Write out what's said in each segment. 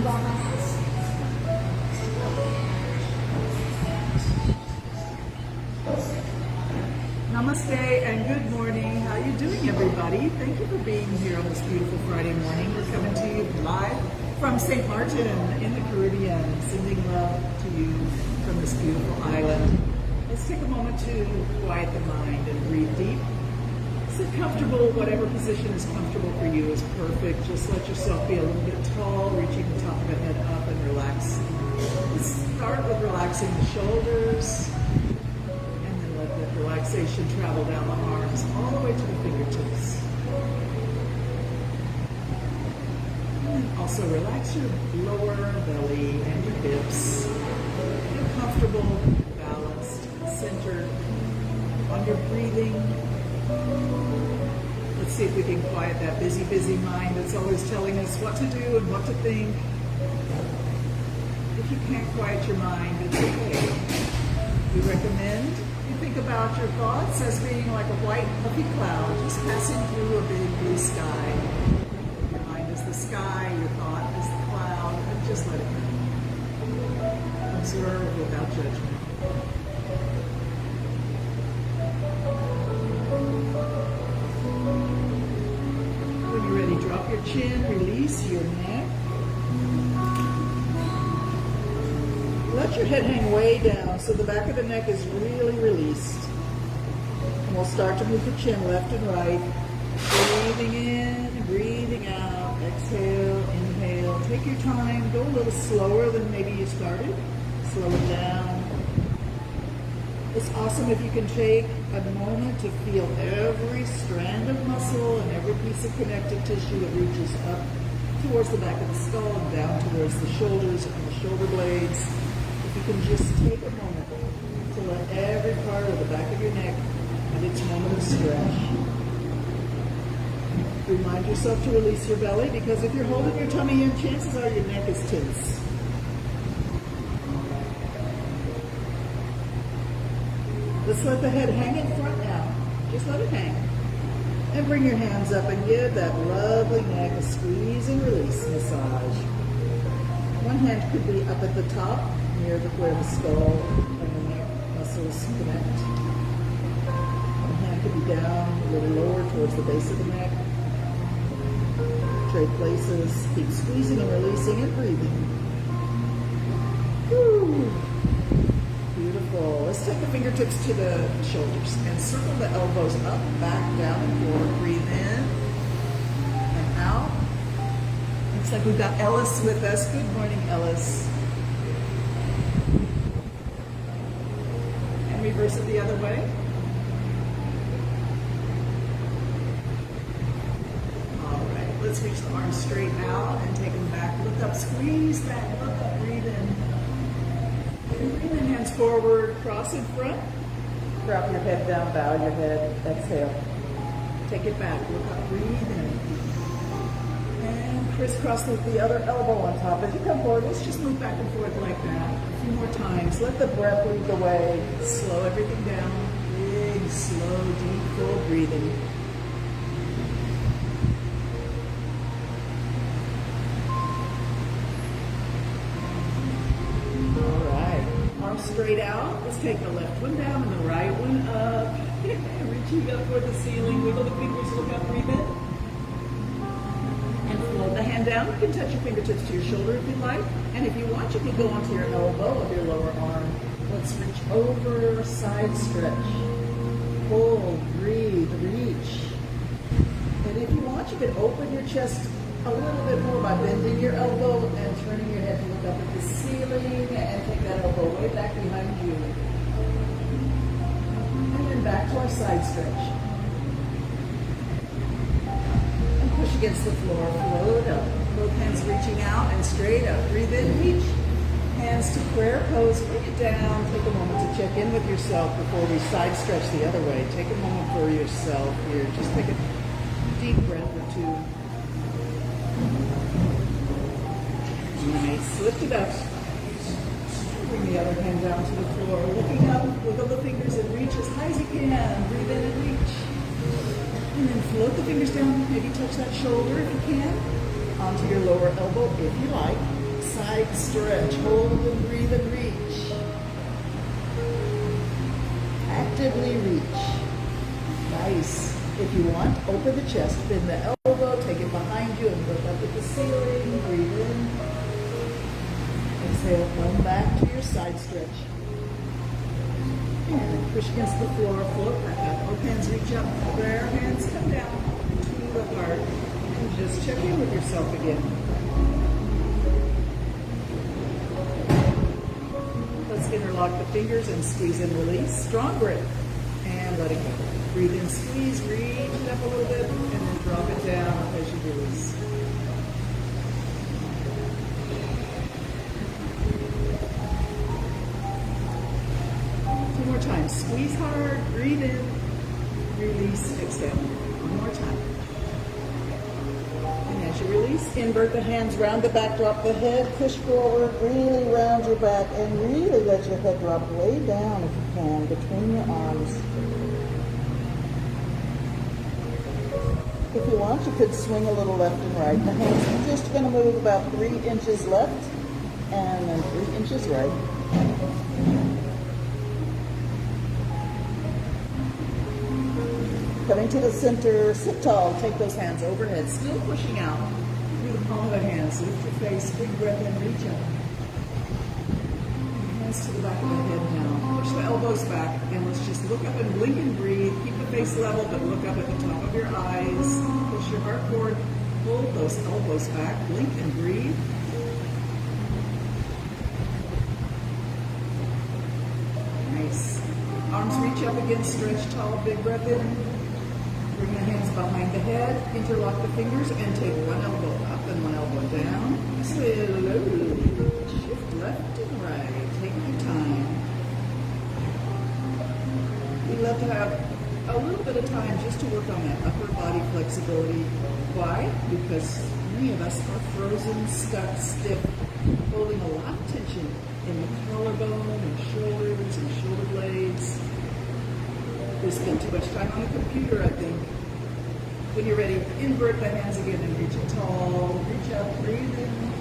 Namaste and good morning. How are you doing, everybody? Thank you for being here on this beautiful Friday morning. We're coming to you live from St. Martin in the Caribbean, sending love to you from this beautiful island. Let's take a moment to quiet the mind and breathe deep. Sit comfortable. Whatever position is comfortable for you is perfect. Just let yourself be a little bit tall, reaching the top of the head up and relax. Let's start with relaxing the shoulders. Let that relaxation travel down the arms all the way to the fingertips. And also relax your lower belly and your hips. Feel comfortable, balanced, centered on your breathing. Let's see if we can quiet that busy, busy mind that's always telling us what to do and what to think. If you can't quiet your mind, it's okay. We recommend you think about your thoughts as being like a white puffy cloud just passing through a big blue sky. Your mind is the sky, your thought is the cloud, and just let it go. Observe without judgment. When you're ready, drop your chin, release your neck. Let your head hang way down so the back of the neck is really released. And we'll start to move the chin left and right. Breathing in, breathing out. Exhale, inhale. Take your time. Go a little slower than maybe you started. Slow it down. It's awesome if you can take a moment to feel every strand of muscle and every piece of connective tissue that reaches up towards the back of the skull and down towards the shoulders and the shoulder blades. You can just take a moment to let every part of the back of your neck have its moment of stretch. Remind yourself to release your belly, because if you're holding your tummy in, chances are your neck is tense. Let's let the head hang in front now. Just let it hang. And bring your hands up and give that lovely neck a squeeze and release massage. One hand could be up at the top, near where the skull and the neck muscles connect. One hand could be down, a little lower towards the base of the neck. Trade places. Keep squeezing and releasing and breathing. Woo. Beautiful. Let's take the fingertips to the shoulders and circle the elbows up, back, down, and forward. Breathe in and out. Looks like we've got Ellis with us. Good morning, Ellis. And reverse it the other way. All right, let's reach the arms straight out and take them back. Look up, squeeze back, look up, breathe in. And bring the hands forward, cross in front. Drop your head down, bow your head, exhale. Take it back, look up, breathe in. And crisscross with the other elbow on top. As you come forward, let's just move back and forth like that a few more times. Let the breath lead the way. Slow everything down. Big, slow, deep, full breathing. All right. Arms straight out. Let's take the left one down and the right one up. Reaching up toward the ceiling. Wiggle the fingers, look up, breathe in. Hold the hand down. You can touch your fingertips to your shoulder if you like. And if you want, you can go onto your elbow of your lower arm. Let's reach over, side stretch. Hold, breathe, reach. And if you want, you can open your chest a little bit more by bending your elbow and turning your head to look up at the ceiling and take that elbow way back behind you. And then back to our side stretch. Push against the floor, float up. Both hands reaching out and straight up. Breathe in, reach. Hands to prayer pose, bring it down. Take a moment to check in with yourself before we side stretch the other way. Take a moment for yourself here. Just take a deep breath or two. Nice. Lift it up. Bring the other hand down to the floor. Looking up, wiggle the fingers and reach as high as you can. Breathe in and reach. And then float the fingers down, maybe touch that shoulder if you can, onto your lower elbow if you like. Side stretch, hold and breathe and reach. Actively reach. Nice. If you want, open the chest, bend the elbow, take it behind you and look up at the ceiling. Breathe in. Exhale, come back to your side stretch. And push against the floor, float back up. Both hands reach up, prayer hands come down to the heart. And just check in with yourself again. Let's interlock the fingers and squeeze and release. Strong grip. And let it go. Breathe in, squeeze, reach it up a little bit, and then drop it down as you release. Two more times. Squeeze hard, breathe in, release, exhale. One more time. And as you release, invert the hands, round the back, drop the head, push forward, really round your back, and really let your head drop way down if you can, between your arms. If you want, you could swing a little left and right. The hands are just going to move about 3 inches left and then 3 inches right. Coming to the center, sit tall. Take those hands overhead, still pushing out through the palm of the hands. Lift your face, big breath in, reach up. Hands to the back of the head now. Push the elbows back, and let's just look up and blink and breathe. Keep the face level, but look up at the top of your eyes. Push your heart forward. Pull those elbows back. Blink and breathe. Nice. Arms reach up again, stretch tall, big breath in. Bring the hands behind the head. Interlock the fingers and take one elbow up and one elbow down. Slowly shift left and right. Take your time. We love to have a little bit of time just to work on that upper body flexibility. Why? Because many of us are frozen, stuck, stiff, holding a lot of tension in the collarbone and shoulders and shoulder blades. We spend too much time on the computer, I think. When you're ready, invert the hands again and reach it tall. Reach up, breathe in.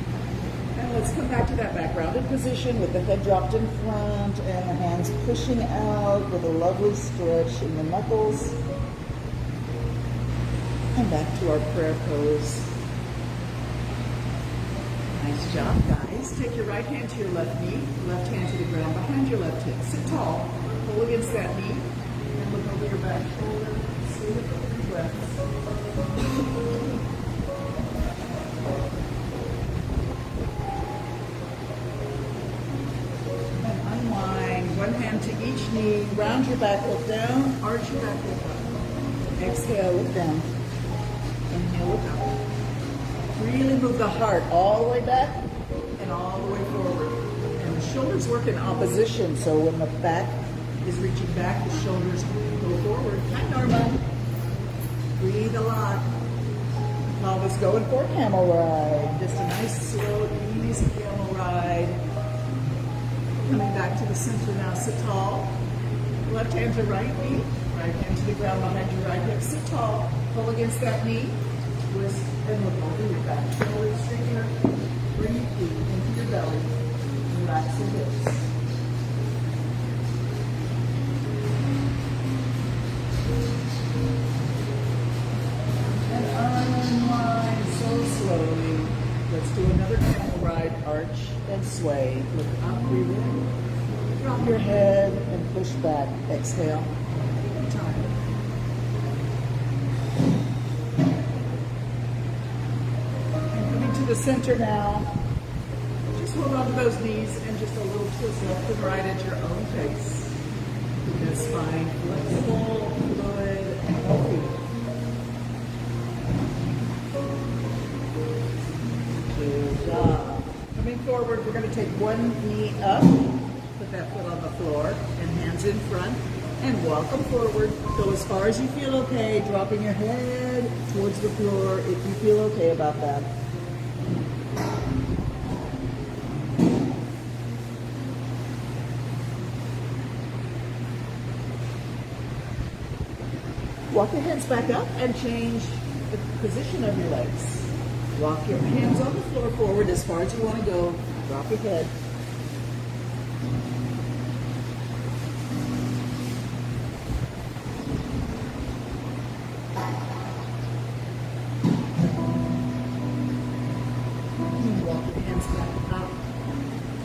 And let's come back to that back rounded position with the head dropped in front and the hands pushing out with a lovely stretch in the knuckles. And back to our prayer pose. Nice job, guys. Take your right hand to your left knee, left hand to the ground behind your left hip. Sit tall, pull against that knee, and look over your back shoulder. Sleep with your breath. One hand to each knee, round your back, look down, arch your back, look up. Exhale, look down. Inhale, look up. Really move the heart all the way back and all the way forward. And the shoulders work in opposition, so when the back is reaching back, the shoulders go forward. Hi, Norma. Breathe a lot. Pelvis going for camel ride. Just a nice, slow, easy camel ride. Coming back to the center now, sit tall. Left hand to right knee, right hand to the ground behind your right hip. Sit tall, pull against that knee, twist and look over your back. Shoulders straighten. Breathe deep into your belly. Relax the hips. And unwind so slowly. Let's do another camel ride, arch and sway. Look up, breathe in. Drop your head and push back. Exhale. Take your time. And coming to the center now. Just hold on to those knees and just a little twist left and right at your own pace. Keep the spine flexible, fluid, and healthy. Good job. Coming forward, we're going to take one knee up, put that foot on the floor, and hands in front, and welcome forward. Go as far as you feel okay, dropping your head towards the floor if you feel okay about that. Walk your hands back up and change the position of your legs. Walk your hands on the floor forward as far as you want to go. Drop your head. Walk your hands back up.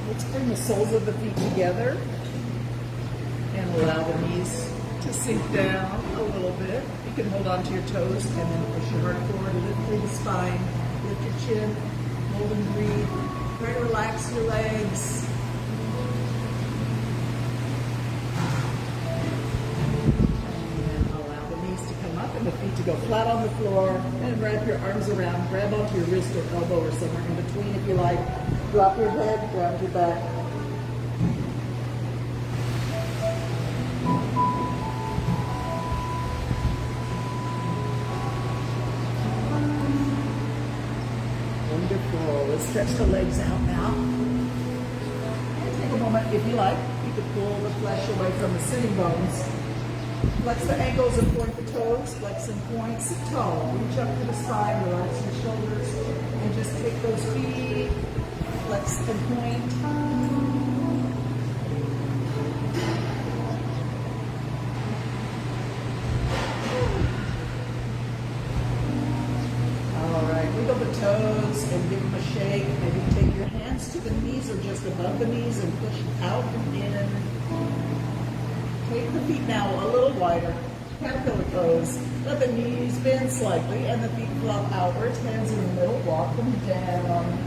Let's bring the soles of the feet together and allow the knees to sink down a little bit. You can hold on to your toes and then push your heart forward, lift through the spine, lift your chin, hold and breathe. Try to relax your legs. And allow the knees to come up and the feet to go flat on the floor, and wrap your arms around. Grab onto your wrist or elbow or somewhere in between if you like. Drop your head, ground your back. Wonderful. Let's stretch the legs out now. And take a moment, if you like, you can pull the flesh away from the sitting bones. Flex the ankles and point the toes. Flex and point. Sit tall. Reach up to the spine. Relax your shoulders. And just take those feet. Flex and point. Wiggle the toes and give them a shake. Maybe take your hands to the knees or just above the knees and push out and in. Take the feet now a little wider. Caterpillar pose. Let the knees bend slightly and the feet flop outwards. Hands in the middle. Walk them down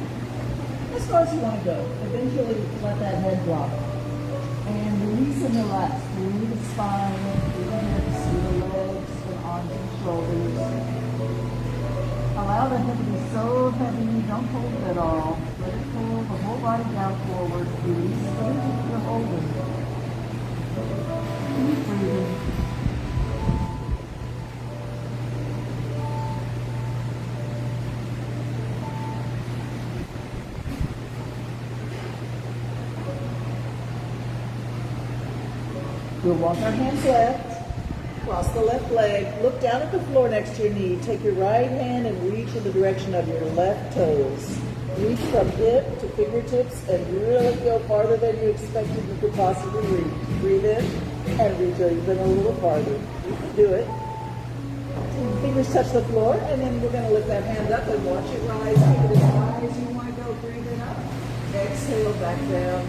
as far as you want to go. Eventually let that head drop. And release and relax. Through the spine, through the hips, through the legs, and arms and shoulders. Allow the head to be so heavy, don't hold it at all. Let it pull the whole body down forward. Release it, you're holding. Keep breathing. We'll walk our hands left. Cross the left leg, look down at the floor next to your knee. Take your right hand and reach in the direction of your left toes. Reach from hip to fingertips and really go farther than you expected you could possibly reach. Breathe in and reach even a little farther. You can do it. Fingers touch the floor, and then we're going to lift that hand up and watch it rise. Take it as high as you want to go. Breathe it up. Exhale back down.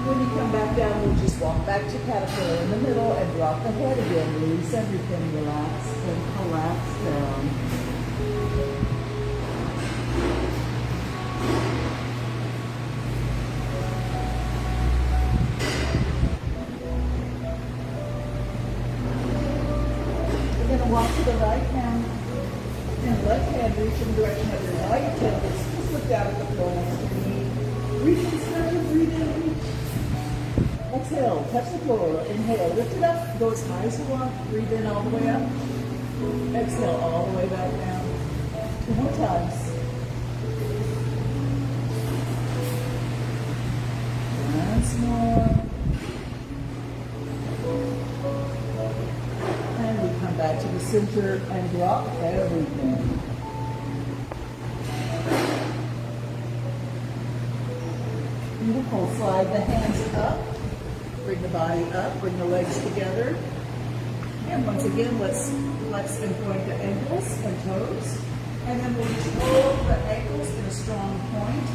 When you come back down, we'll just walk back to caterpillar in the middle and drop the head again. Release everything, relax and collapse down. We're going to walk to the right hand and left hand reach in the direction of your right temples. Just look down at the floor next to your knee. Reach and stretch, breathe in, reach. Exhale, touch the floor. Inhale, lift it up, go as high as you want. Breathe in all the way up. Exhale all the way back down. 2 more times. Once more. And we come back to the center and drop everything. Beautiful. Slide the hands up. Bring the body up, bring the legs together. And once again, let's flex and point the ankles and toes. And then we'll just hold the ankles in a strong point.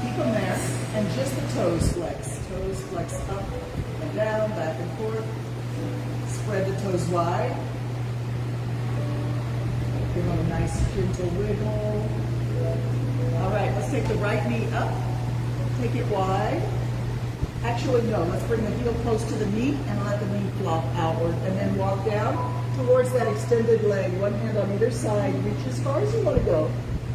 Keep them there. And just the toes flex. Toes flex up and down, back and forth. Spread the toes wide. Give them a nice gentle wiggle. All right, let's take the right knee up. Take it wide. Actually, no, let's bring the heel close to the knee and let the knee flop outward. And then walk down towards that extended leg. One hand on either side. Reach as far as you want to go.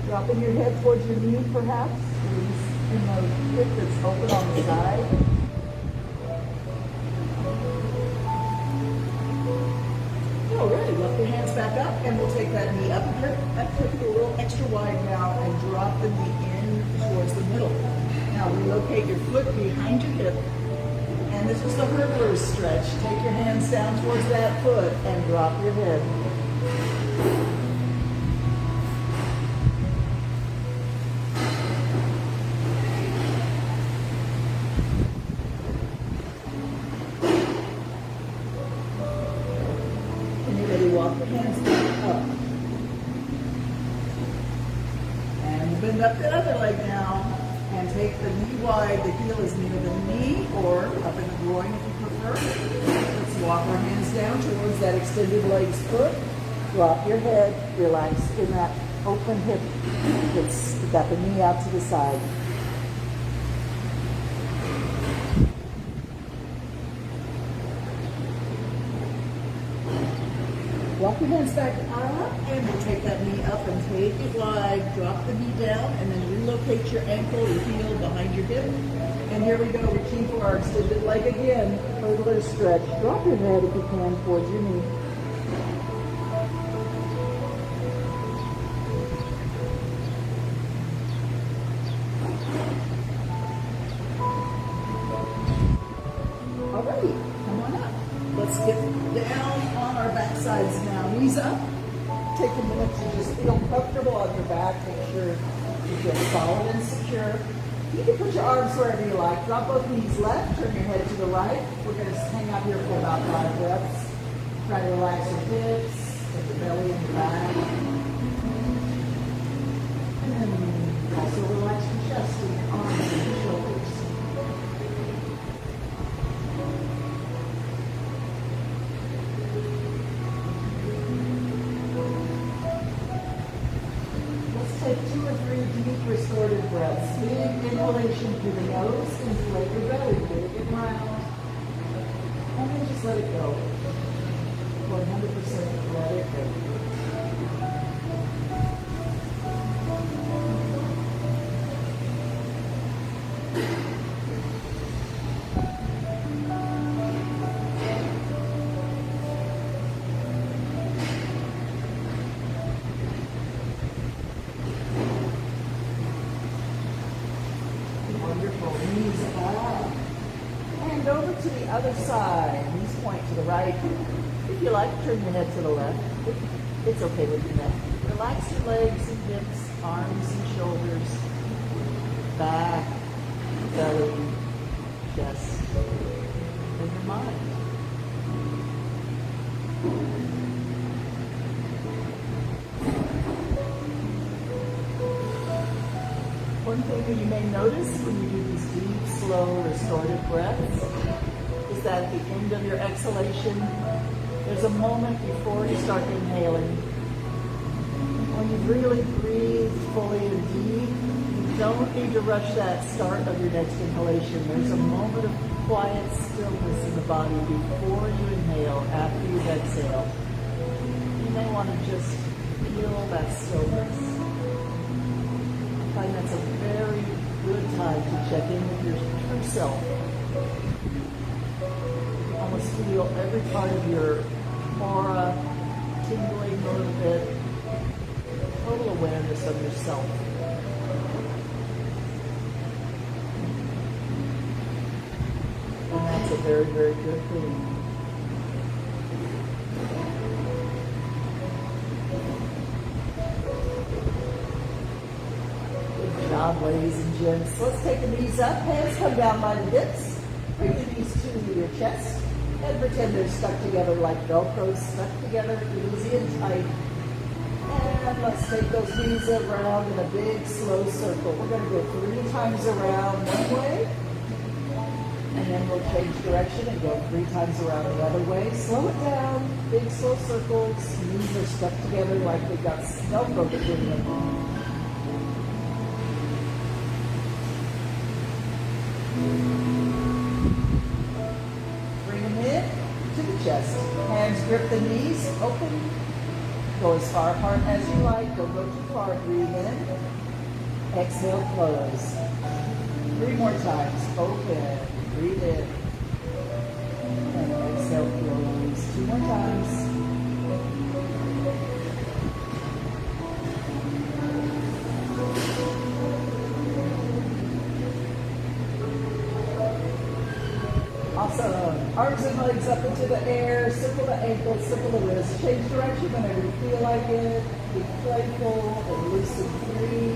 Dropping your head towards your knee, perhaps. Release in the hip that's open on the side. All right, lift your hands back up, and we'll take that knee up a bit. Take it a little extra wide now and drop the knee in towards the middle. Now relocate your foot behind your hip And this is the hurdler's stretch. Take your hands down towards that foot and drop your head. And you're ready, walk your hands back up. And bend up the other leg now. And take the knee wide, the heel is near the knee or up in the groin if you prefer. Let's walk our hands down towards that extended leg's foot. Drop your head, relax in that open hip. It's got the knee out to the side. Walk your hands back up, and we'll take that knee up and take it wide. Drop the knee down, and then relocate your ankle or heel behind your hip. And here we go, reaching for our extended leg again. Hurdler stretch. Drop your head if you can towards your knee. Alrighty, come on up. Let's get down on our back sides now. Knees up. Take a minute to just feel comfortable on your back. Make sure you feel solid and secure. You can put your arms wherever you like. Drop both knees left. Turn your head to the right. We're going to hang out here for about 5 breaths. Try to relax your hips, put the belly in the back. And then also relax your chest and your arms and your shoulders. Take 2 or 3 deep restorative breaths. Big inhalation through the nose, inflate your belly, big and round. And then just let it go. 100% let it go. Wonderful. Knees up. And over to the other side. Knees point to the right. If you like, turn your head to the left. It's okay with your neck. Relax your legs and hips, arms and shoulders, back, belly, chest, and your mind. One thing that you may notice when you do these deep, slow, restorative breaths is that at the end of your exhalation, there's a moment before you start inhaling. When you really breathe fully and deep, you don't need to rush that start of your next inhalation. There's a moment of quiet stillness in the body before you inhale, after you exhale. You may want to just feel that stillness. I find that's a very good time to check in with your true self. You almost feel every part of your aura tingling a little bit. Total awareness of yourself. And that's a very, very good thing. Good job, ladies and gents. Let's take the knees up. Hands come down by the hips. Bring the knees to your chest. And pretend they're stuck together like Velcro, stuck together, easy and tight. And let's take those knees around in a big, slow circle. We're going to go 3 times around one way. And then we'll change direction and go 3 times around the other way. Slow it down. Big, slow circles. Knees are stuck together like they've got Velcro between them. Chest. Hands grip the knees, open. Go as far apart as you like. Don't go too far. Breathe in. Exhale, close. 3 more times. Open. Breathe in. And exhale, close. 2 more times. Awesome. Arms and legs up into the air. Circle the ankles, circle the wrists. Change direction whenever you feel like it. Be playful and loose and free.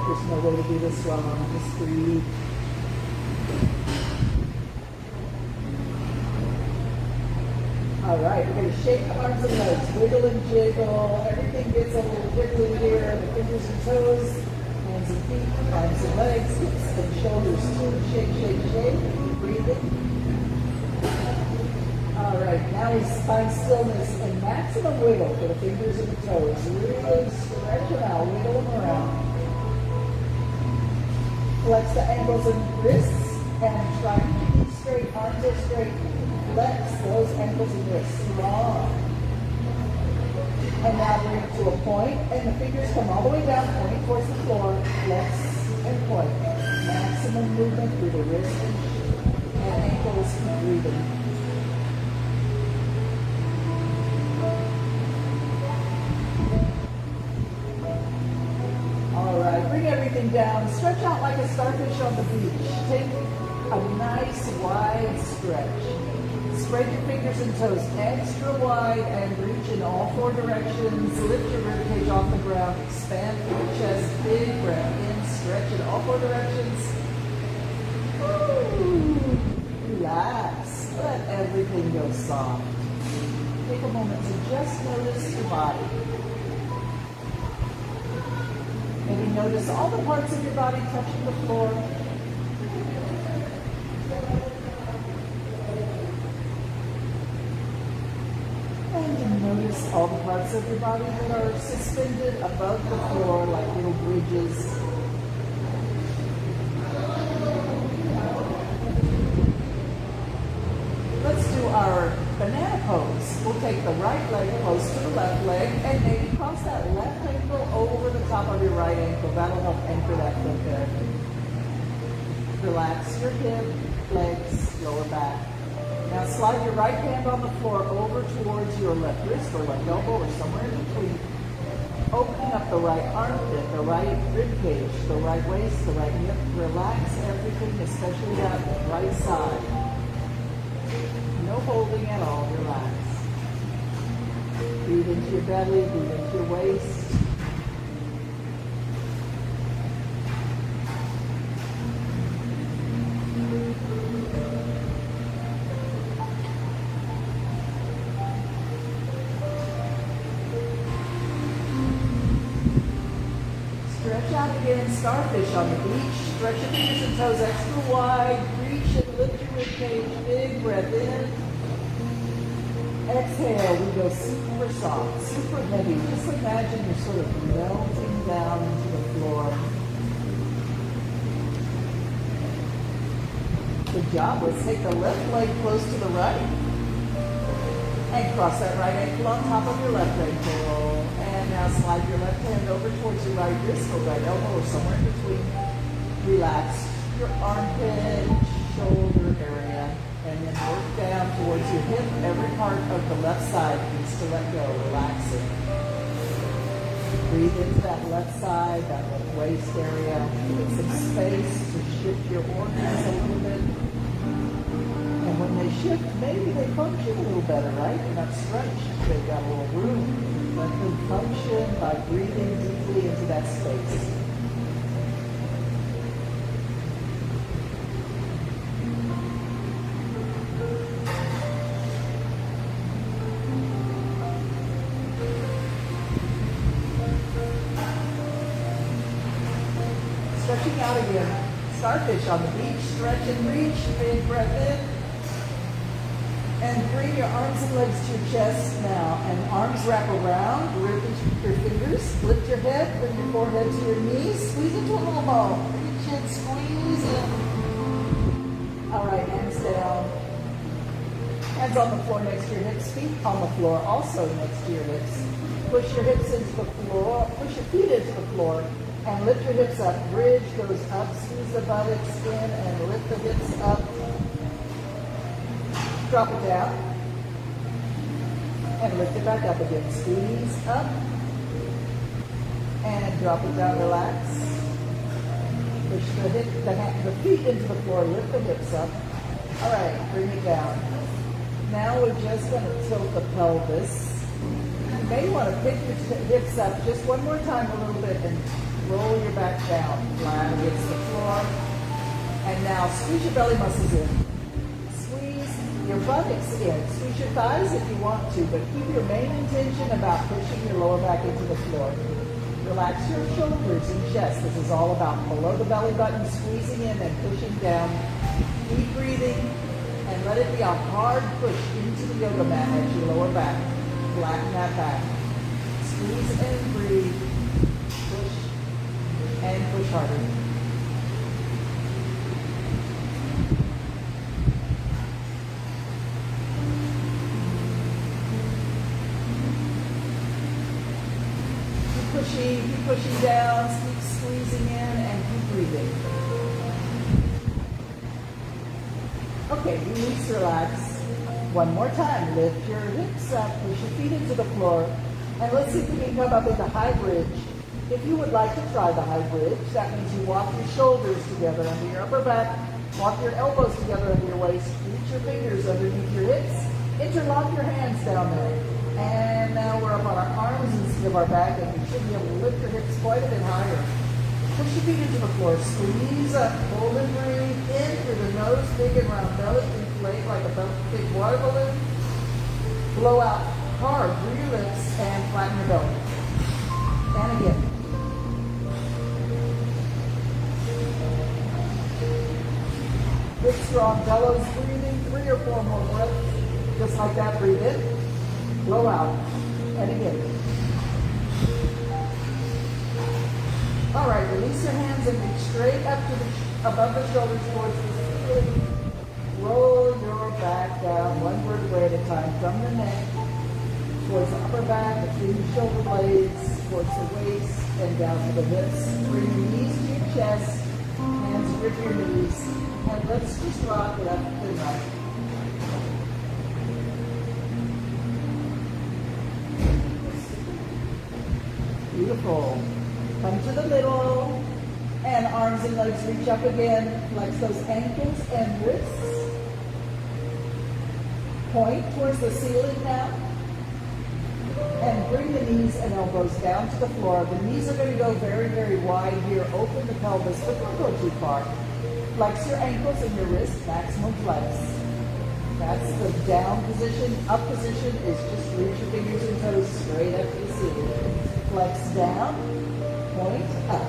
There's no way to do this wrong. Just breathe. All right, we're going to shake the arms and legs, wiggle and jiggle. Everything gets a little jiggly here. The fingers and toes, hands and feet, arms and legs, hips and shoulders too. Shake, shake, shake. Breathing. All right, now we find stillness and maximum wiggle for the fingers and the toes. Really stretch them out, wiggle them around. Flex the ankles and wrists and try to keep them straight. Arms are straight. Flex those ankles and wrists long. And now bring it to a point, and the fingers come all the way down, pointing towards the floor. Flex and point. Maximum movement through the wrists and ankles. Keep breathing. All right, bring everything down. Stretch out like a starfish on the beach. Take a nice wide stretch. Spread your fingers and toes extra wide and reach in all four directions. Lift your ribcage off the ground. Expand through the chest. Big breath in. Stretch in all four directions. Woo. Relax. Let everything go soft. Take a moment to just notice your body. Maybe notice all the parts of your body touching the floor. And notice all the parts of your body that are suspended above the floor like little bridges. Let's do our banana pose. We'll take the right leg close to the left leg and maybe cross that left ankle over the top of your right ankle. That'll help anchor that foot there. Relax your hip, legs, lower back. Now slide your right hand on the floor over towards your left wrist or left elbow or somewhere in between. Opening up the right armpit, the right rib cage, the right waist, the right hip. Relax everything, especially that right side. No holding at all, relax. Breathe into your belly, breathe into your waist. Stretch out again, starfish on the beach. Stretch your fingers and toes extra wide. Reach and lift your rib cage. Big breath in. Exhale, we go super soft, super heavy. Just imagine you're sort of melting down into the floor. Good job. Let's take the left leg close to the right. And cross that right ankle on top of your left ankle. And now slide your left hand over towards your right wrist or right elbow or somewhere in between. Relax your armpit, shoulder area. And then work down towards your hip. Every part of the left side needs to let go. Relax it. Breathe into that left side, that left waist area. Give it some space to shift your organs a little bit. And when they shift, maybe they function a little better, right? They're not stretched. They've got a little room. Let them function by breathing deeply into that space. Stretching out again. Starfish on the beach. Stretch and reach. Big breath in. And bring your arms and legs to your chest now. And arms wrap around. Rip into your fingers. Lift your head. Bring your forehead to your knees. Squeeze into a little ball. Reach in. Squeeze in. All right, hands down. Hands on the floor next to your hips. Feet on the floor also next to your hips. Push your hips into the floor. Push your feet into the floor. And lift your hips up. Bridge goes up. Squeeze the buttocks in and lift the hips up. Drop it down. And lift it back up again. Squeeze up. And drop it down. Relax. Push the feet into the floor. Lift the hips up. All right, bring it down. Now we're just going to tilt the pelvis. You may want to pick your hips up just one more time a little bit and roll your back down, flat against the floor. And now squeeze your belly muscles in. Squeeze your buttocks in. Squeeze your thighs if you want to, but keep your main intention about pushing your lower back into the floor. Relax your shoulders and chest. This is all about below the belly button, squeezing in and pushing down. Keep breathing and let it be a hard push into the yoga mat at your lower back. Flatten that back. Squeeze and breathe. Push and push harder. Keep pushing down, keep squeezing in, and keep breathing. Okay, release, relax. One more time. Lift your hips up, push your feet into the floor, and let's see if we can come up into high bridge. If you would like to try the high bridge, that means you walk your shoulders together under your upper back, walk your elbows together under your waist, reach your fingers underneath your hips, interlock your hands down there. And now we're up on our arms instead of our back, and you should be able to lift your hips quite a bit higher. Push your feet into the floor. Squeeze up, hold and breathe in through the nose, big and round belly. Inflate like a big water balloon. Blow out hard through your lips and flatten your belly. And again. Big strong bellows, breathing 3 or 4 more breaths. Just like that, breathe in. Blow out. And again. All right, release your hands and reach straight up to above the shoulders towards the ceiling. Roll your back down one vertebrae at a time from the neck towards the upper back, between the shoulder blades, towards the waist, and down to the hips. Bring your knees to your chest, hands grip your knees, and let's just rock left and right. Beautiful. Come to the middle, and arms and legs reach up again. Flex those ankles and wrists. Point towards the ceiling now. And bring the knees and elbows down to the floor. The knees are going to go very, very wide here. Open the pelvis, but don't go too far. Flex your ankles and your wrists, maximum flex. That's the down position. Up position is just reach your fingers and toes straight up to the ceiling. Flex down, point up.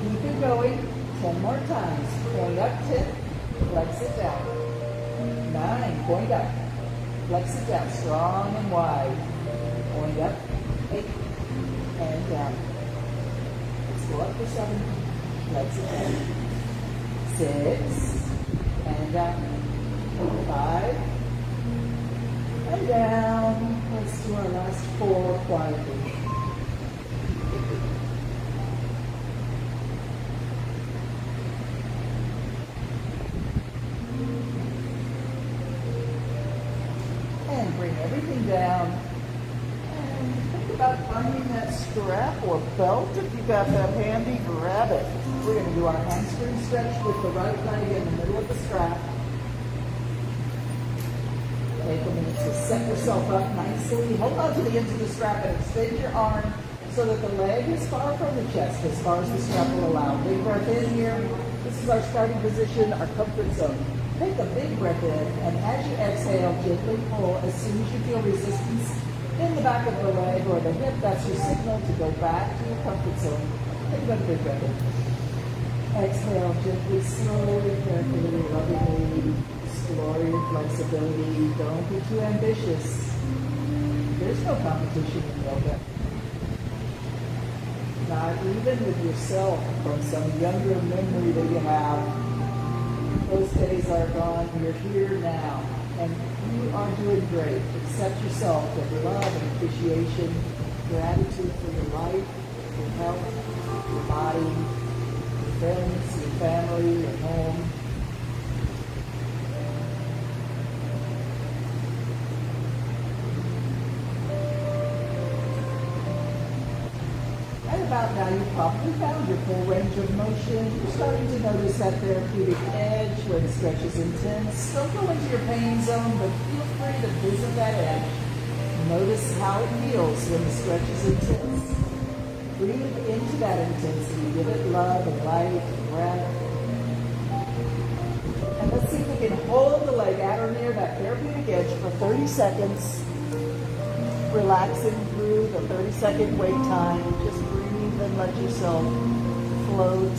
Keep it going 10 more times. Point up 10, flex it down. 9, point up. Flex it down, strong and wide. Point up, 8, and down. Let's go up for 7, flex it down. 6, and down. 5, and down. Let's do our last 4 quietly. And bring everything down. And think about finding that strap or belt. If you got that handy, grab it. We're going to do our hamstring stretch with the right leg in the middle of the strap. Take a minute to set yourself up nicely. Hold on to the ends of the strap and extend your arm so that the leg is far from the chest, as far as the strap will allow. Big breath in here. This is our starting position, our comfort zone. Take a big breath in, and as you exhale, gently pull. As soon as you feel resistance in the back of the leg or the hip, that's your signal to go back to your comfort zone. Take another big breath in. Exhale, gently, slowly, carefully, lovingly. Explore your flexibility. Don't be too ambitious. There's no competition in yoga. Not even with yourself from some younger memory that you have. Those days are gone. You're here now. And you are doing great. Accept yourself with love and appreciation, gratitude for your life, your health, your body, your friends, your family, your home. about now you've probably found your full range of motion. You're starting to notice that therapeutic edge where the stretch is intense. Don't go into your pain zone, but feel free to visit that edge. Notice how it feels when the stretch is intense. Breathe into that intensity. Give it love and light and breath. And let's see if we can hold the leg at or near that therapeutic edge for 30 seconds. Relaxing through the 30-second wait time. Just breathe and let yourself float.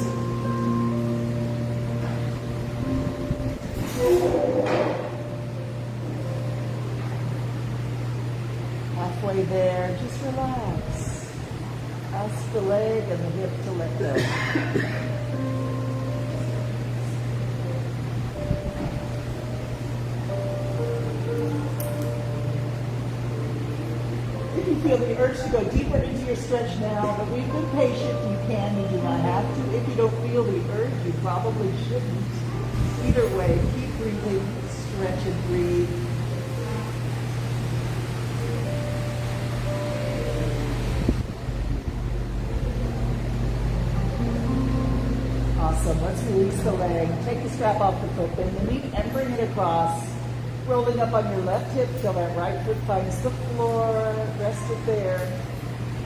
Halfway there, just relax. Ask the leg and the hip to let go. If you feel the urge to go deeper into your stretch now, but we've been patient, you can, you do not have to. If you don't feel the urge, you probably shouldn't. Either way, keep breathing, stretch and breathe. Awesome. Let's release the leg. Take the strap off the foot, bend the knee and bring it across. Rolling up on your left hip till that right foot finds the floor. Rest it there.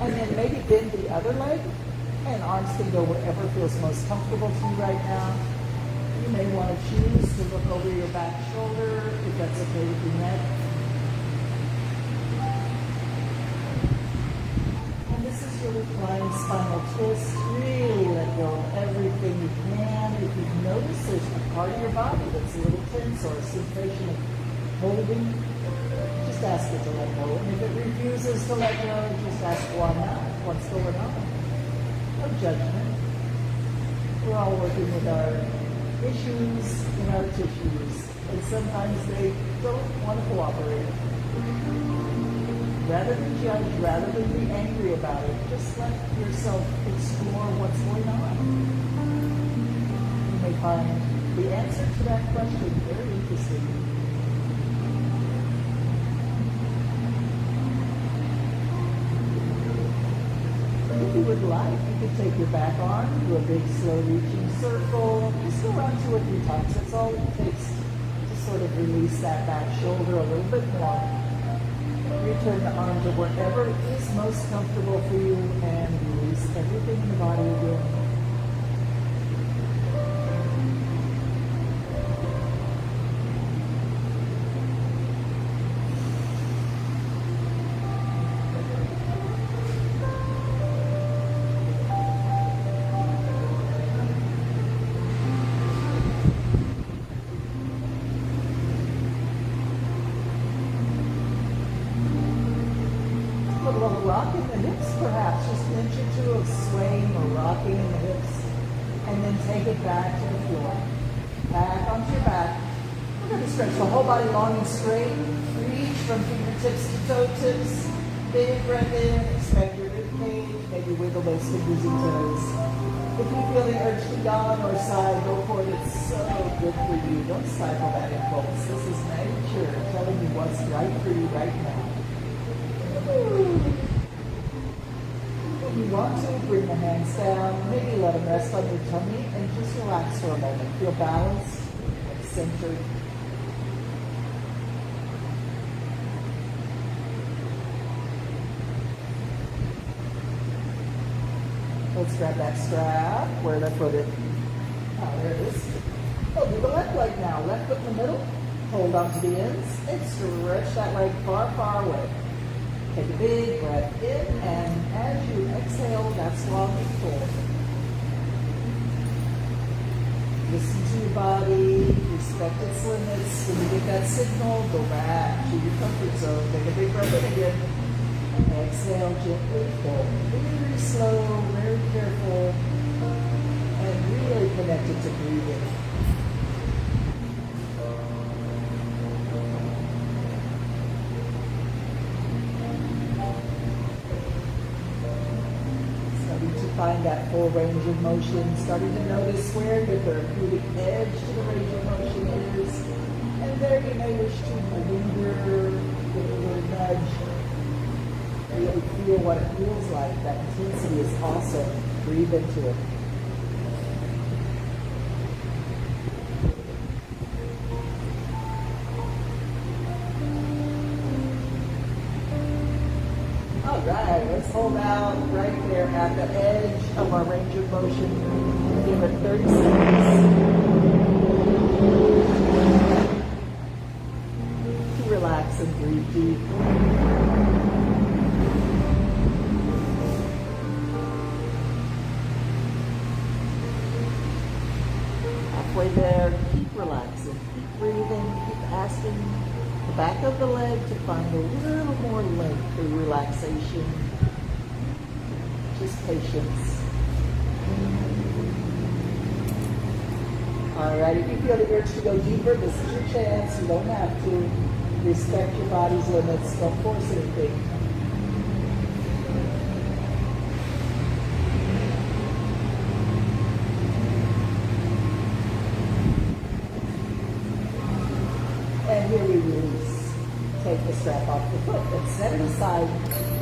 And then maybe bend the other leg, and arms can go wherever feels most comfortable to you right now. You may want to choose to look over your back shoulder if that's okay with your neck. And this is your reclined spinal twist. Really let go of everything you can. If you notice there's a part of your body that's a little tense or a sensation of holding, just ask it to let go. And if it refuses to let go, just ask why not, what's going on. No judgment. We're all working with our issues in our tissues, and sometimes they don't want to cooperate. Rather than judge, rather than be angry about it, just let yourself explore what's going on. You may find the answer to that question very interesting. If you would like, you could take your back arm, do a big slow reaching circle, just go around 2 or 3 times. That's all it takes to sort of release that back shoulder a little bit more. Return the arm to wherever is most comfortable for you and release everything in the body again. A little rock in the hips, perhaps, just an inch or 2 of swaying or rocking in the hips, and then take it back to the floor. Back onto your back. We're going to stretch the whole body long and straight. Reach from fingertips to toe tips. Big breath in, expand your rib cage, maybe wiggle those fingers and toes. If you feel the urge to yawn or sigh, go for it. It's so good for you. Don't stifle that impulse. This is nature telling you what's right for you right now. If you want to, bring the hands down, maybe let them rest on your tummy, and just relax for a moment. Feel balanced and centered. Let's grab that strap. Where did I put it? Oh, there it is. Oh, do the left leg now. Left foot in the middle. Hold on to the ends and stretch that leg far, far away. Take a big breath in, and as you exhale, that's long and full. Listen to your body, respect its limits. When you get that signal, go back to your comfort zone. Take a big breath in again. Exhale gently, full. Very slow, very careful, and really connected to breathing. Find that full range of motion, starting to notice where your therapeutic edge to the range of motion is. And there you may wish to linger, give it a little nudge. Really feel what it feels like. That intensity is awesome. Breathe into it. All right, let's hold out right there at the edge of our range of motion. Give it 30 seconds to relax and breathe deep. Halfway there, keep relaxing, keep breathing, keep asking the back of the leg to find a little more length through relaxation. Just patience. All right, if you feel the urge to go deeper, this is your chance. You don't have to. Respect your body's limits. Don't force anything. And here we release. Take the strap off the foot and set it aside.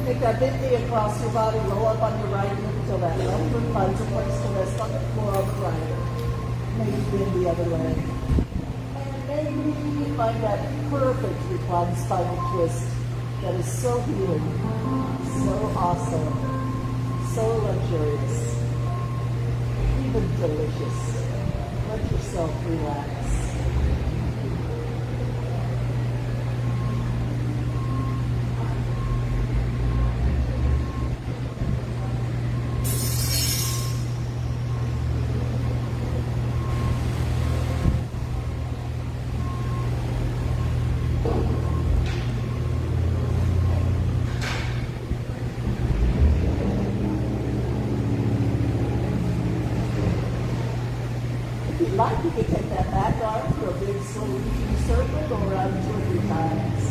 Make that big knee across your body. Roll up on your right knee until that left foot finds a place to rest on the floor on the right. Maybe bend the other leg. And maybe find that perfect reclined spinal twist that is so healing, so awesome, so luxurious, even delicious. Let yourself relax. Like, you can take that back arm for a big slow reaching circle, go around 2 or 3 times.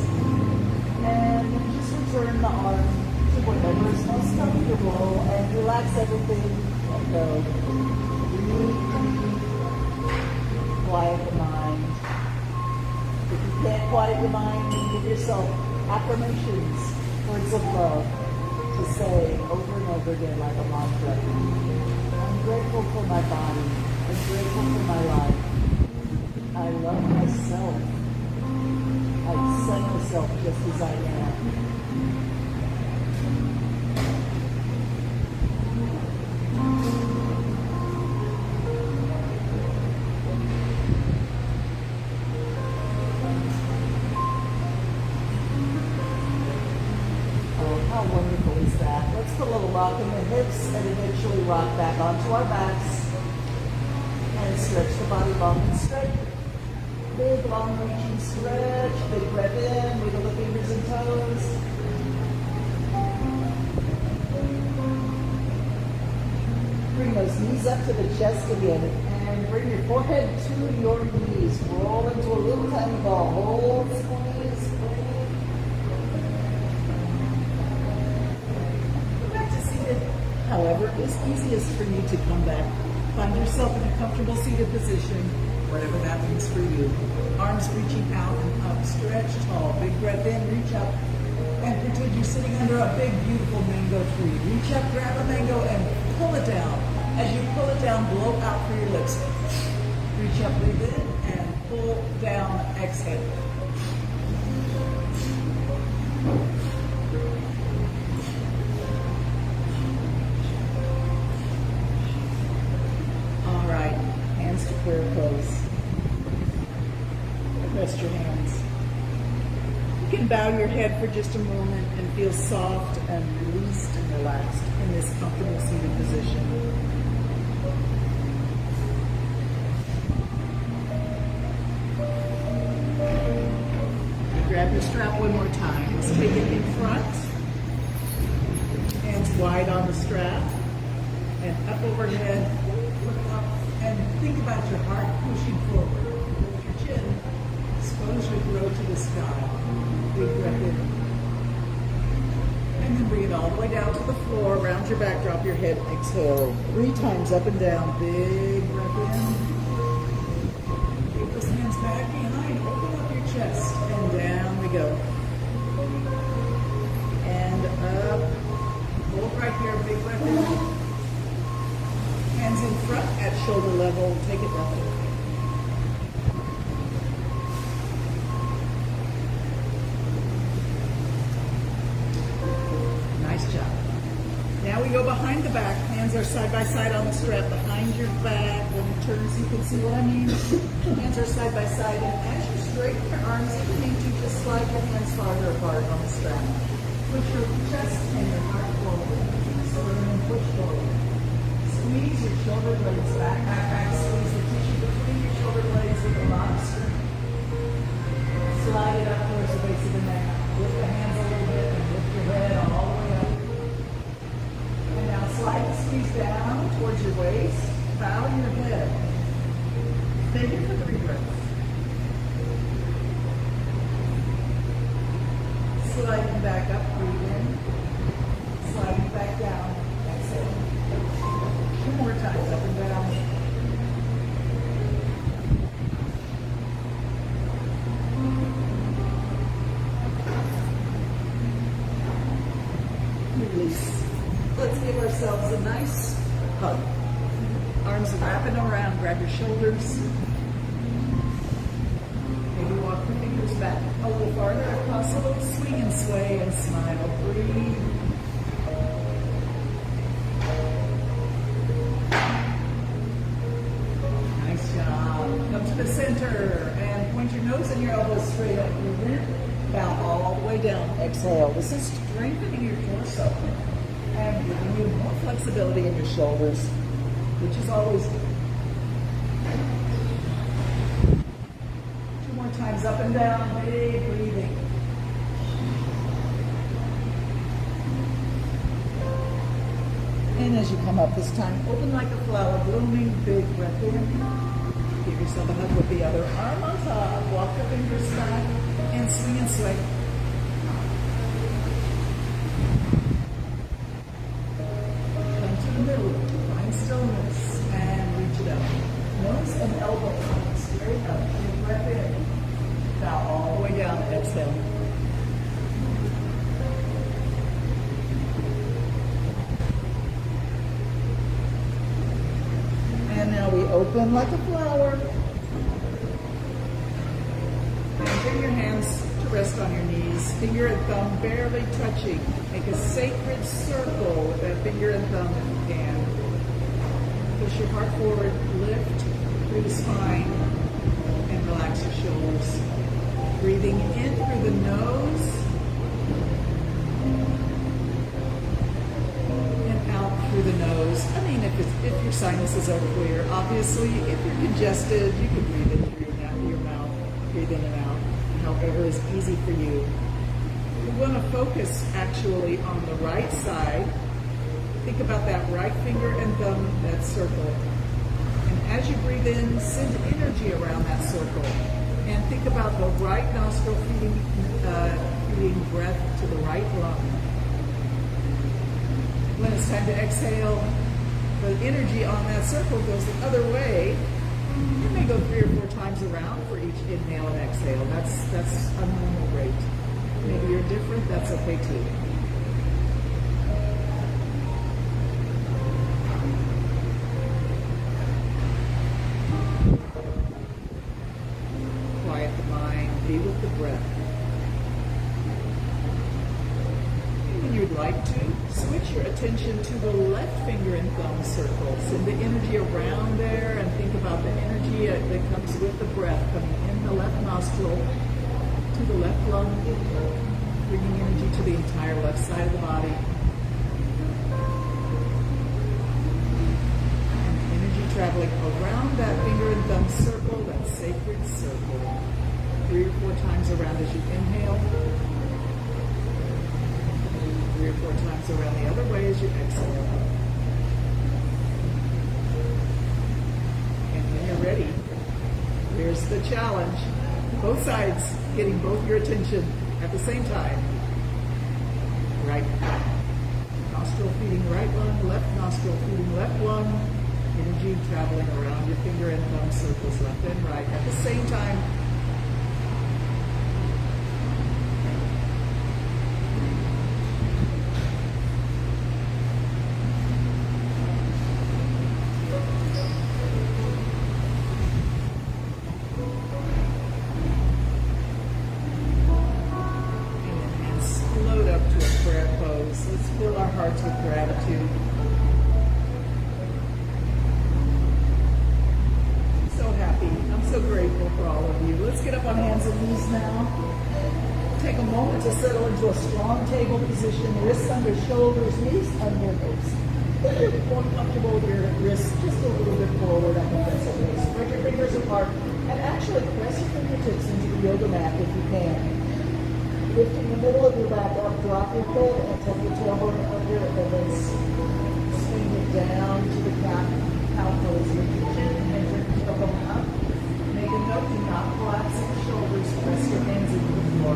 And just return the arm to whatever is most comfortable and relax everything and go. Breathe, quiet the mind. If you can't quiet the mind, then give yourself affirmations, words of love to say over and over again like a mantra. I'm grateful for my body. I'm grateful for my life. I love myself. I accept myself just as I am. Oh, how wonderful is that? Let's put a little rock in the hips and eventually rock back onto our backs. And stretch the body long and straight. Big, long reaching stretch. Big breath in. Wiggle the fingers and toes. Bring those knees up to the chest again. And bring your forehead to your knees. Roll into a little tiny ball. Hold, squeeze, breathe. Go back to seated. However, it's easiest for you to come back. Find yourself in a comfortable seated position, whatever that means for you. Arms reaching out and up, stretch tall. Big breath in, reach up, and pretend you're sitting under a big, beautiful mango tree. Reach up, grab a mango, and pull it down. As you pull it down, blow out through your lips. Reach up, breathe in, and pull down, exhale. Prayer pose. Rest your hands. You can bow your head for just a moment and feel soft and released and relaxed in this comfortable seated position. Grab your strap one more time. Let's take it in front. Hands wide on the strap and up overhead. And think about your heart pushing forward. Lift your chin. Expose your throat to the sky. Big breath in. And then bring it all the way down to the floor. Round your back, drop your head, exhale. 3 times up and down. Big breath in. Keep those hands back behind. Open up your chest. And down we go. And up behind the back. Hands are side by side on the strap behind your back. When you turn so you can see what I mean. Hands are side by side. And as you straighten your arms, if you need to, just slide your hands farther apart on the strap. Push your chest and your heart forward. So we're going to push forward. Squeeze your shoulder blades back, back, back. Squeeze the tissue between your shoulder blades with a lot of strength. Slide it up towards the base of the neck. Lift the hands a little bit and lift your head all the way up. And now slide the squeeze down towards your waist. Bow your head. Stay here for 3 breaths. Sliding back up, breathe in. Sliding back down, exhale. 2 more times, up and down. Release. Let's give ourselves a nice hug. Arms wrapping around, grab your shoulders. Maybe walk the fingers back a little farther if possible. Swing and sway and smile. Breathe. Nice job. Come to the center and point your nose and your elbows straight up. Breathe in. Bow all the way down. Exhale. This is strengthening your torso and giving you more flexibility in your shoulders, which is always good. 2 more times up and down. Big breathing. And as you come up this time, open like a flower, blooming, big breath in. Give yourself a hug with the other arm on top. Walk the fingers back and swing and sway. Come to the middle. Find stillness and reach it up. Nose and elbows straight up. Big breath in. Bow all the way down. Exhale. And now we open like a flower. And bring your hands to rest on your knees. Finger and thumb barely touching. Make a sacred circle with that finger and thumb if you can. Push your heart forward, lift through the spine, and relax your shoulders. Breathing in through the nose. Through the nose. I mean, if your sinuses are clear. Obviously, if you're congested, you can breathe in through your mouth, breathe in and out, however is easy for you. We want to focus actually on the right side. Think about that right finger and thumb, that circle. And as you breathe in, send energy around that circle. And think about the right nostril feeding breath to the right lung. When it's time to exhale, the energy on that circle goes the other way. You may go 3 or 4 times around for each inhale and exhale. That's a normal rate. Maybe you're different, that's okay too. Quiet the mind, be with the breath. When you'd like to, switch your attention to the left finger and thumb circle. Send the energy around there and think about the energy that comes with the breath coming in the left nostril to the left lung, bringing energy to the entire left side of the body. And energy traveling around that finger and thumb circle, that sacred circle. 3 or 4 times around as you inhale. 3 or 4 times around the other way as you exhale. And when you're ready, here's the challenge. Both sides getting both your attention at the same time. Right nostril feeding right lung, left nostril feeding left lung. Energy traveling around your finger and thumb circles left and right at the same time. Let's fill our hearts with gratitude. now. Take a moment to settle into a strong table position, wrists under shoulders, knees under hips. If you're more comfortable with your wrists just a little bit forward, I think that's okay. Spread your fingers apart and actually press your fingertips into the yoga mat if you can. Lifting the middle of your back up, drop your head and tuck your tailbone under and then swing it down to the cow pose. Lift your chin and bring your tailbone up. Make a note, do not collapse in the shoulders. Press your hands into the floor.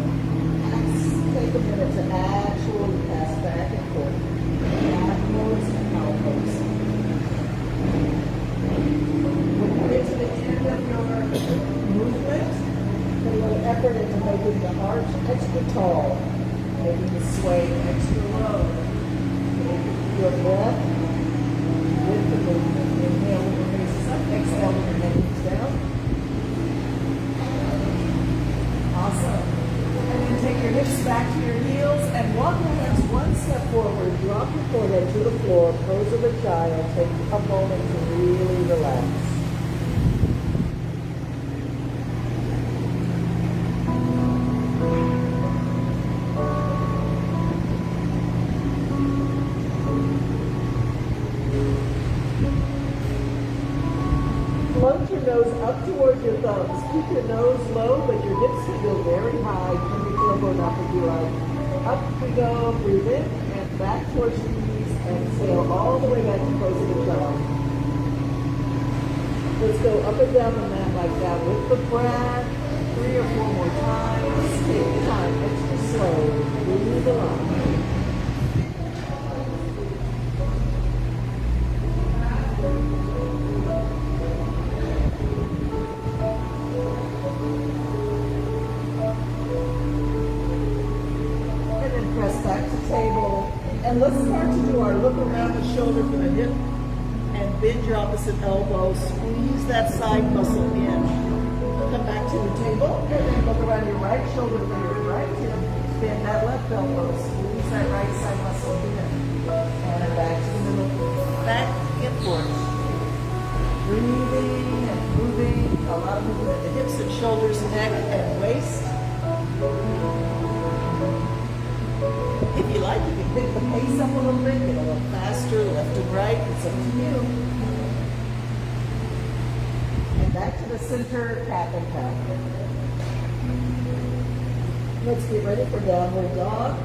Take a minute to actually pass back and forth. Back pose and cow pose. When you get to the end of your movement, put a little effort into making the arch extra tall, making the sway extra low. Take your breath with the movement. Inhale with your faces up, exhale with your hands down. Awesome. And then take your hips back to your heels and walk your hands one step forward. Drop your forehead to the floor, pose of a child. Take a moment to really relax. Float your nose up towards your thumbs. Keep your nose low, but your hips can go very high. Turn your tailbone up if you like. Up we go. Breathe in and back towards your knees. Exhale all the way back to pose of a child. Let's go up and down the mat like that with the breath. 3 or 4 more times. Take your time. Extra slow. Breathe along. And let's start to do our look around the shoulder for the hip and bend your opposite elbow. Squeeze that side muscle in. Come back to the table and then look around your right shoulder for your right hip. Bend that left elbow. Squeeze that right side muscle in. And back to the middle. Back and forth. Breathing and moving. A lot of movement in the hips and shoulders, neck and waist. If you like, you can pick the pace up a little bit, get a little faster, left and right. It's up to you. And back to the center, cap and cow. Let's get ready for downward dog.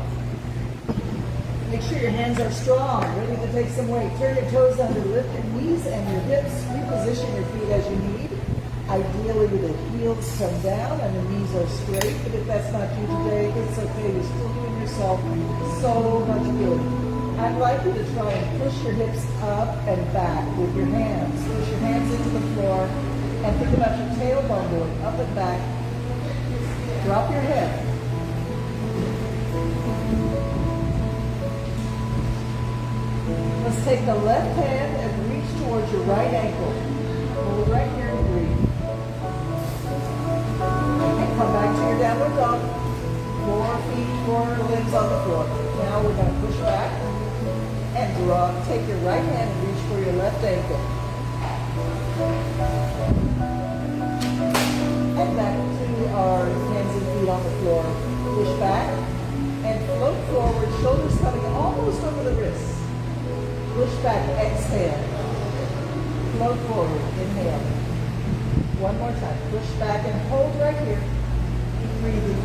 Make sure your hands are strong, ready to take some weight. Turn your toes under, lift your knees and your hips. Reposition your feet as you need. Ideally, the heels come down and the knees are straight, but if that's not you today, it's okay. You're still doing yourself so much good. I'd like you to try and push your hips up and back with your hands. Push your hands into the floor and think about your tailbone going up and back. Drop your head. Let's take the left hand and reach towards your right ankle. Hold right here and breathe. And come back to your downward dog. 4 feet, 4 limbs on the floor. Now we're going to push back and drop. Take your right hand and reach for your left ankle. And back to our hands and feet on the floor. Push back and float forward, shoulders coming almost over the wrists. Push back, exhale. Float forward, inhale. One more time. Push back and hold right here. Keep breathing.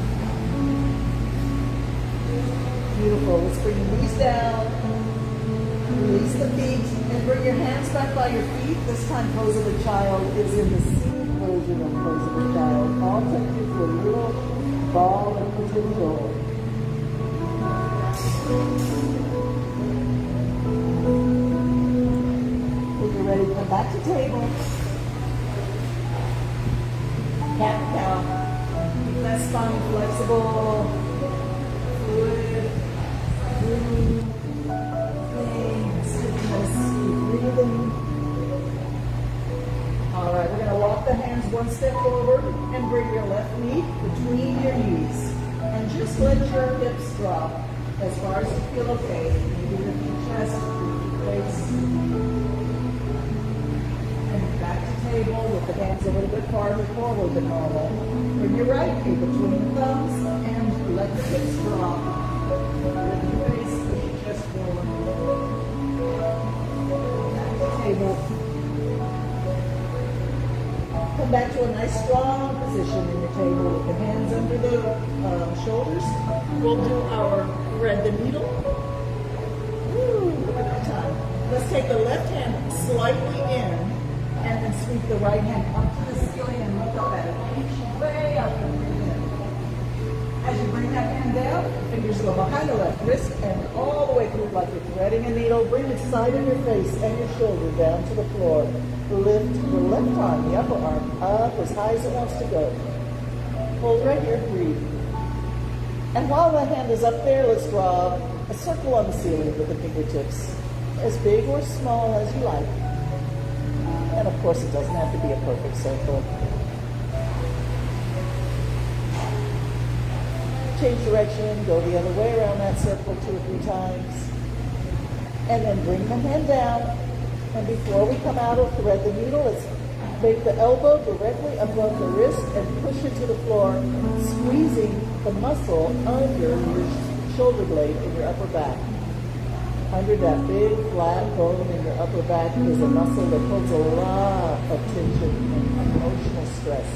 Beautiful. Let's bring your knees down. Release the feet and bring your hands back by your feet. This time pose of a child is in the seated version of pose of a child. All take you to a little ball of potential. When you're ready, come back to table. Cat and cow. Keep that spine flexible. Fluid. Breathe. Breathing. All right, we're going to walk the hands one step forward and bring your left knee between your knees. And just let your hips drop as far as you feel okay. Maybe lift your chest, lift your face. And back to table with the hands a little bit farther forward than normal. Bring your right knee between table. Come back to a nice strong position in your table with the hands under the shoulders. We'll do our thread the needle. Woo, look at that time. Let's take the left hand slightly in and then sweep the right hand up to the ceiling and look up at it. Reach way up and breathe in. As you bring that hand down, fingers go behind the left wrist and all the way through like you're threading a needle. Bring the side of your face and your shoulder down to the floor. Lift the left arm, the upper arm, up as high as it wants to go. Hold right here, breathe. And while the hand is up there, let's draw a circle on the ceiling with the fingertips. As big or small as you like. And of course, it doesn't have to be a perfect circle. Change direction, go the other way around that circle 2 or 3 times. And then bring the hand down. And before we come out of thread the needle, let's make the elbow directly above the wrist and push it to the floor, squeezing the muscle under your shoulder blade in your upper back. Under that big flat bone in your upper back is a muscle that holds a lot of tension and emotional stress.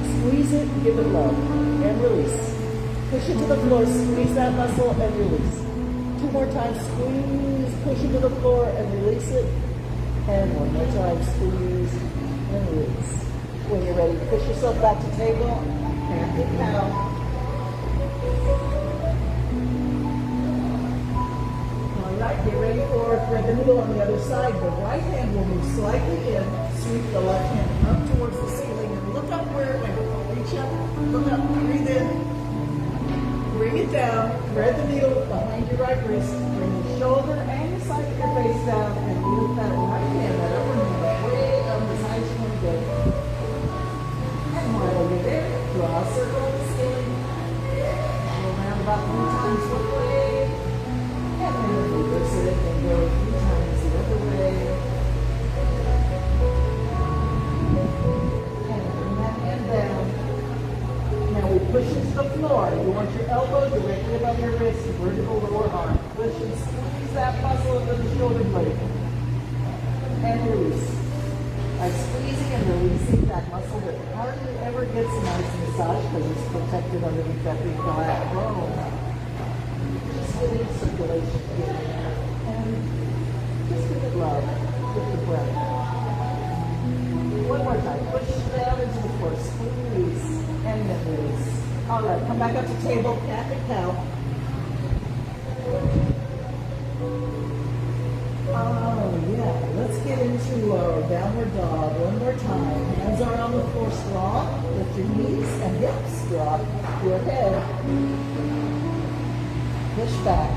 Squeeze it, give it love, and release. Push it to the floor, squeeze that muscle, and release. 2 more times, squeeze, push it to the floor, and release it. And 1 more time, squeeze, and release. When you're ready, push yourself back to table, and get down. All right, get ready for thread the needle on the other side. The right hand will move slightly in, sweep the left hand up towards the ceiling, and look up where it went. Reach up, look up, breathe in. Bring it down, thread the needle behind your right wrist, bring your shoulder and the side of your face down, and lift that right hand, that upper hand, way up as high as you want to go. And while you're there, draw a circle on the ceiling, go around about 3 times one way, and then reverse it and go 3 times the other way. And bring that hand down. Now we push into the floor. You want your elbow directly above your wrist, vertical lower arm. Push and squeeze that muscle under the shoulder blade. And release. By squeezing and releasing that muscle that hardly ever gets a nice massage because it's protected underneath that big flat bone. Just getting circulation here. And just give it love with the breath. 1 more time. Push down into the floor. Squeeze. And then release. All right, come back up to table, cat and cow. Oh yeah, let's get into our downward dog 1 more time. Hands are on the floor strong. Lift your knees and hips. Drop your head. Push back.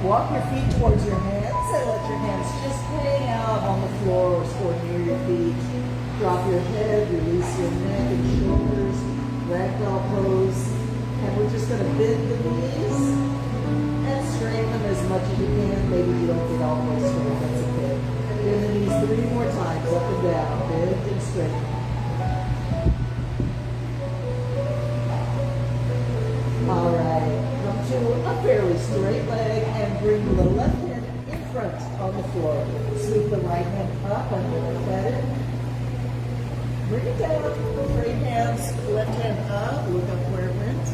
Walk your feet towards your hands and let your hands just hang out on the floor or near your feet. Drop your head, release your neck and shoulders, ragdoll pose. And we're just going to bend the knees and straighten them as much as you can. Maybe you don't get all the way straight, that's okay. Bend the knees 3 more times, up and down, bend and straighten. All right. To a fairly straight leg and bring the left hand in front on the floor. Sweep the right hand up and look at it. Bring it down. Straight hands, left hand up, look up where it went.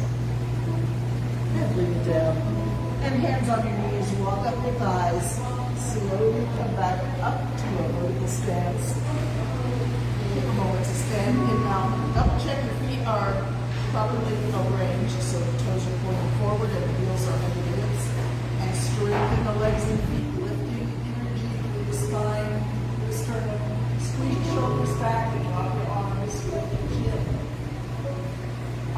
And bring it down. And hands on your knees, walk up your thighs. Slowly come back up to a vertical stance. Take a moment to stand in now. Double check your feet are properly arranged so the toes are pointing forward and the heels are under the hips. And straighten the legs and feet, lifting energy through the spine, the sternum. Squeeze your shoulders back and drop your arms, lift your chin.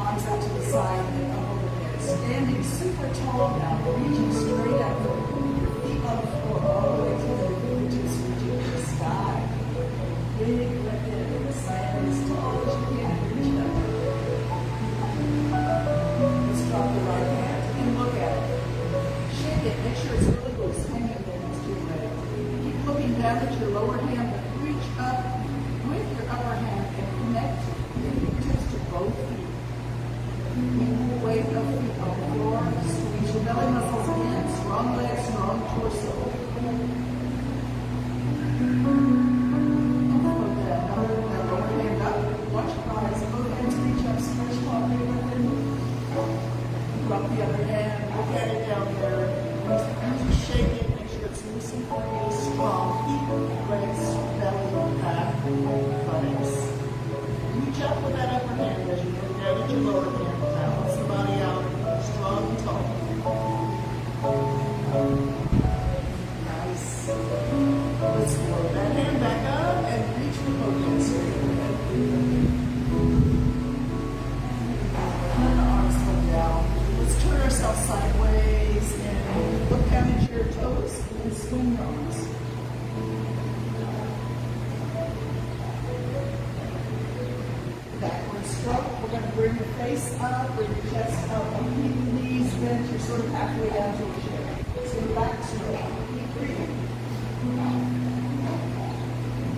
Arms out to the side and up overhead. Standing super tall now, reaching straight up. Your feet on the floor, all the way to the fingertips, reaching to the sky. Big left hand in the sand as tall as you can, reach up. Drop the right hand and look at it. Shake it. Make sure it's really loose. Hang it there next to your leg. Keep looking down at your lower hand, but reach up with your upper hand and connect your fingertips to both feet. Keep the weight of feet on the floor. Nice. Reach up with that upper hand as you look down at your lower hand. Balance the body out, strong and tall. Nice. Let's float that hand back up and reach for both hands straight overhead. And the arms come down. Let's turn ourselves sideways and look down at your toes and swing your arms. Backward stroke. We're going to bring your face up, bring your chest up, and keep your knees bent. You're sort of halfway down to a chair. So back straight. Keep breathing.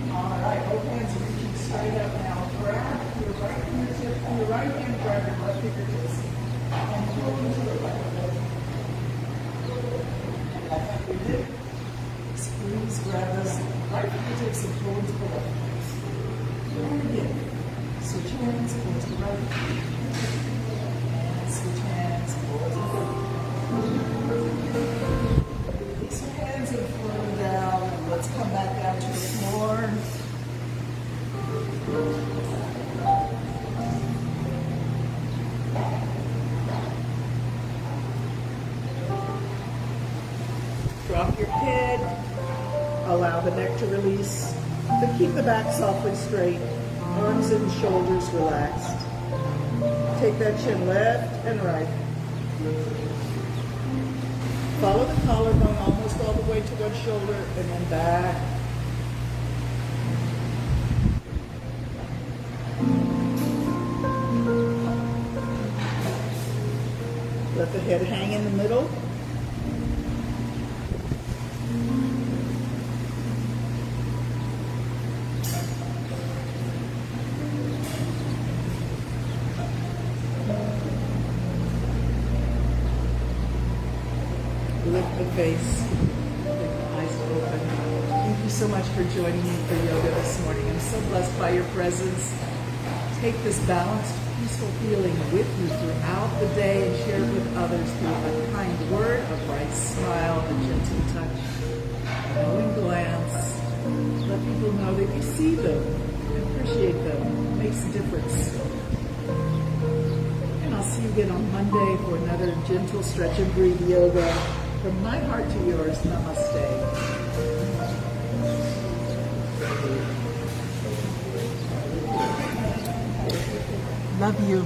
All right, both hands are reaching straight up now. Grab your right fingertip and your right hand, grab your left fingertips. And pull into the right. Back up your hip. Squeeze, grab those right fingertips and pull into the left. Again. Switch hands, pull to the right. And switch hands, pull to the left. Release your hands and float down. And let's come back down to the floor. Drop your head. Allow the neck to release. But keep the back softly straight. Arms and shoulders relaxed. Take that chin left and right. Follow the collarbone almost all the way to one shoulder and then back. Let the head hang in the middle. Lift the face, the eyes open. Thank you so much for joining me for yoga this morning. I'm so blessed by your presence. Take this balanced, peaceful feeling with you throughout the day and share it with others through a kind word, a bright smile, a gentle touch, a knowing glance. Let people know that you see them and appreciate them. It makes a difference. And I'll see you again on Monday for another gentle stretch and breathe yoga. From my heart to yours, namaste. Love you.